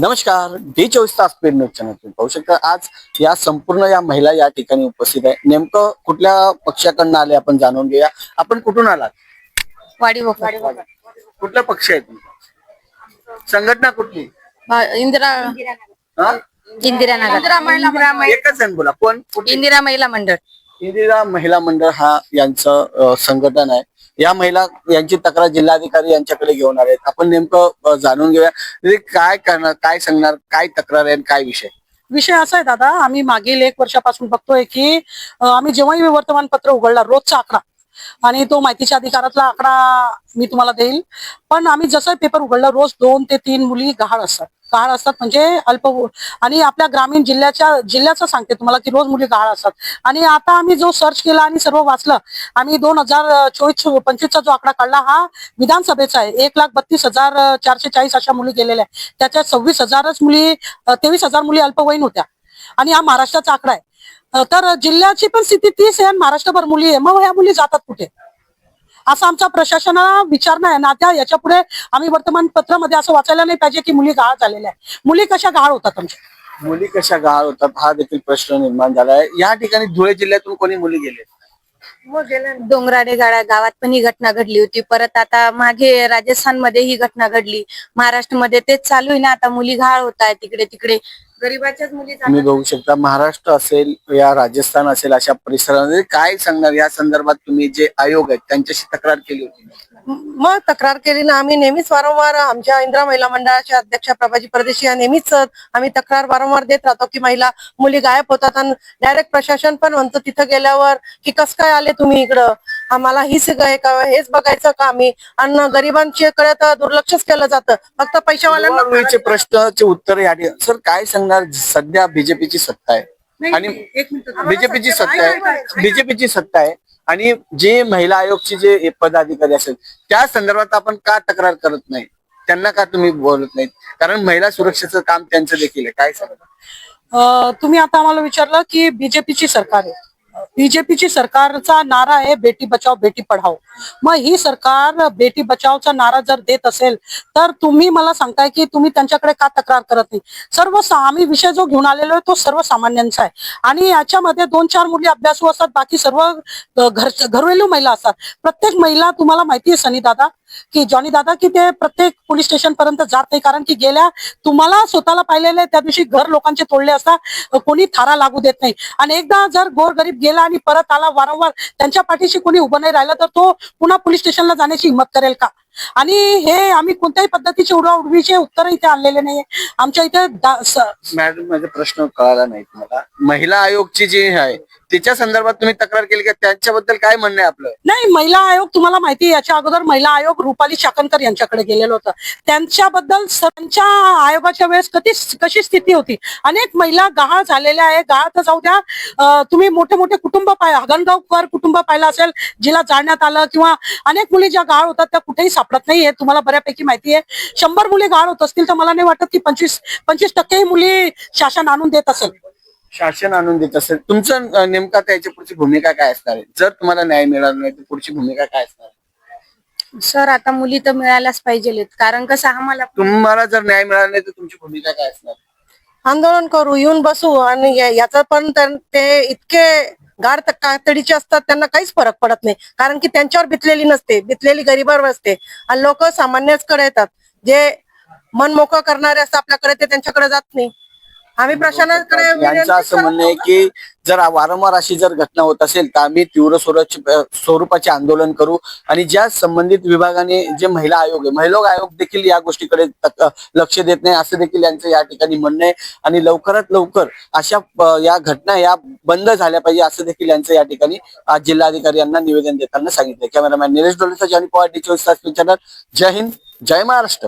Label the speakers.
Speaker 1: नमस्कार, D24 तास paid news channel तुम्ही पाहू शकता। आज या संपूर्ण या महिला या ठिकाणी उपस्थित आहे। नेमकं कुठल्या पक्षाकडून आले आपण जाणून घेऊया। आपण कुठून आलात?
Speaker 2: वाडी
Speaker 1: कुठला पक्ष आहे तुमचा? संघटना कुठली?
Speaker 2: इंदिरा
Speaker 1: हा?
Speaker 2: नगर
Speaker 1: एकच जण बोला। कोण? कुठली?
Speaker 2: इंदिरा महिला मंडळ.
Speaker 1: इंदिरा महिला मंडळ हा यांचं संघटन आहे। या महिला यांची तक्रार जिल्हाधिकारी यांच्याकडे घेऊन आले। आपण नेमकं जाणून घेऊया काय करणार, काय सांगणार, काय तक्रार आहे, काय विषय
Speaker 3: असा आहे दादा। आम्ही मागील 1 वर्षापासून बघतोय की आम्ही जेव्हाही वर्तमानपत्र उघडला रोजचा आकडा आणि तो माहितीच्या अधिकारातला आकडा मी तुम्हाला देईल, पण आम्ही जसं पेपर उघडला रोज 2 ते 3 मुली गहाळ असतात म्हणजे अल्प, आणि आपल्या ग्रामीण जिल्ह्याचं सांगते तुम्हाला की रोज मुली गहाळ असतात। आणि आता आम्ही जो सर्च केला आणि सर्व वाचलं, आम्ही 2024-25चा जो आकडा काढला हा विधानसभेचा आहे। 1,32,440 अशा मुली गेलेल्या आहेत। त्याच्यात 23,000 मुली अल्पवयीन होत्या आणि हा महाराष्ट्राचा आकडा आहे। तर जिल्ह्याची पण स्थिती तीच आहे, महाराष्ट्रभर मुली आहे, मग ह्या मुली जातात कुठे असा आमचा प्रशासनाला विचारणा आहे ना। त्या याच्या पुढे आम्ही वर्तमानपत्रामध्ये असं वाचायला नाही पाहिजे की मुली गहाळ झालेल्या आहे। मुली कशा गहाळ होतात आमच्या?
Speaker 1: मुली कशा गहाळ होतात हा देखील प्रश्न निर्माण झाला आहे। या ठिकाणी धुळे जिल्ह्यातून कोणी मुली गेले?
Speaker 2: डोंगराडे गावात पण ही घटना घडली होती। परत आता मागे राजस्थान मध्ये ही घटना घडली। महाराष्ट्रामध्ये तेच चालू आहे ना, आता मुली गहाळ होत आहेत तिकडे तिकडे, गरीबाच्याच मुली
Speaker 1: तुम्ही बघू शकता। महाराष्ट्र असेल या राजस्थान असेल अशा परिसरामध्ये काय सांगणार या संदर्भात? तुम्ही जे आयोग आहेत त्यांच्याशी तक्रार केली होती?
Speaker 4: मग तक्रार केली ना आम्ही नेहमीच वारंवार। आमच्या इंदिरा महिला मंडळाच्या अध्यक्षा प्रभाजी परदेशी या नेहमीच आम्ही तक्रार वारंवार देत राहतो की मुली गायब होतात। आणि डायरेक्ट प्रशासन पण म्हणतो तिथं गेल्यावर की कस काय आले तुम्ही इकडं, आम्हाला हेच बघायचं का आम्ही? आणि गरिबांच्या कडे तर दुर्लक्षच केलं जातं, फक्त पैशावाल्यांना
Speaker 1: प्रश्नाचे उत्तर या ठिकाणी सर काय सांगणार? सध्या बीजेपीची सत्ता आहे आणि बीजेपीची सत्ता आहे आणि जे महिला आयोगचे जे पदाधिकारी असेल त्या संदर्भात आपण का तक्रार करत नाही? त्यांना का तुम्ही बोलत नाहीत? कारण महिला सुरक्षेचं काम त्यांचं देखील आहे। काय सांगणार
Speaker 3: तुम्ही आता आम्हाला विचारलं की बीजेपीची सरकार आहे, बीजेपीची सरकारचा नारा आहे बेटी बचाओ बेटी पढाओ। मग ही सरकार बेटी बचाओचा नारा जर देत असेल तर तुम्ही मला सांगताय की तुम्ही त्यांच्याकडे का तक्रार करत नाही? आम्ही विषय जो घेऊन आलेलो आहे तो सर्वसामान्यांचा आहे आणि याच्यामध्ये 2-4 मुली अभ्यासू असतात, बाकी सर्व घरेलू महिला असतात। प्रत्येक महिला, तुम्हाला माहिती आहे सनी दादा की जॉनी दादा की ते प्रत्येक पोलीस स्टेशन पर्यंत जात नाही, कारण की गेल्या तुम्हाला स्वतःला पाहिलेले त्या दिवशी घर लोकांचे तोडले असता कोणी थारा लागू देत नाही। आणि एकदा जर गोरगरीब गेला आणि परत आला वारंवार त्यांच्या पाठीशी कोणी उभं नाही राहिलं तर तो पुन्हा पोलीस स्टेशनला जाण्याची हिंमत करेल का? आणि हे आम्ही कोणत्याही पद्धतीचे उडवाउडवीचे उत्तर इथे आणलेले नाहीये आमच्या इथे।
Speaker 1: मॅडम माझा प्रश्न कळाला नाही तुम्हाला? महिला आयोगची जी आहे त्याच्या संदर्भात तुम्ही तक्रार केली का? त्यांच्याबद्दल काय म्हणणं आहे आपलं?
Speaker 3: नाही, महिला आयोग तुम्हाला माहिती आहे याच्या अगोदर महिला आयोग रुपाली चाकणकर यांच्याकडे गेलेलं होतं। त्यांच्याबद्दल त्यांच्या आयोगाच्या वेळेस कशी स्थिती होती? अनेक महिला गहाळ झालेल्या आहे। गहाळ तर जाऊ द्या, तुम्ही मोठे मोठे कुटुंब हगणगावकर कुटुंब पाहिलं असेल जिला जाळण्यात आलं, किंवा अनेक मुली ज्या गहाळ होतात त्या कुठेही सापडत नाही हे तुम्हाला बऱ्यापैकी माहिती आहे। 100 मुली गहाळ होत असतील तर मला नाही वाटत की 25% मुली शासन आणून देत असेल।
Speaker 1: शासन आणून देत असेल तुमचं नेमका त्याच्या पुढची भूमिका काय असणार आहे? जर तुम्हाला न्याय मिळाला नाही तर पुढची भूमिका काय असणार आहे?
Speaker 2: सर आता मुली तर मिळायलाच पाहिजे, कारण कसं
Speaker 1: तुम्हाला जर न्याय मिळाला नाही तर तुमची भूमिका काय असणार?
Speaker 4: आंदोलन करू, येऊन बसू। आणि याचा पण ते इतके गाढ तातडीचे असतात त्यांना काहीच फरक पडत नाही, कारण की त्यांच्यावर बितलेली गरीबावर असते आणि लोक सामान्यकडे येतात। जे मन मोकळं करणारे असतात आपल्याकडे ते त्यांच्याकडे जात नाही। आम्ही प्रशासनाकडे
Speaker 1: यांचं असं म्हणणं आहे की जर वारंवार अशी जर घटना होत असेल तर आम्ही तीव्र स्वरूपाचे आंदोलन करू आणि ज्या संबंधित विभागाने जे महिला आयोग देखील या गोष्टीकडे लक्ष देत नाही असं देखील यांचं या ठिकाणी म्हणणं आहे। आणि लवकरात लवकर अशा या घटना या बंद झाल्या पाहिजे असं देखील यांचं या ठिकाणी आज जिल्हाधिकारी यांना निवेदन देताना सांगितलं। कॅमेरामॅन निलेश डोलेचा, जॉनी पवार, D24 तास चॅनल। जय हिंद, जय महाराष्ट्र।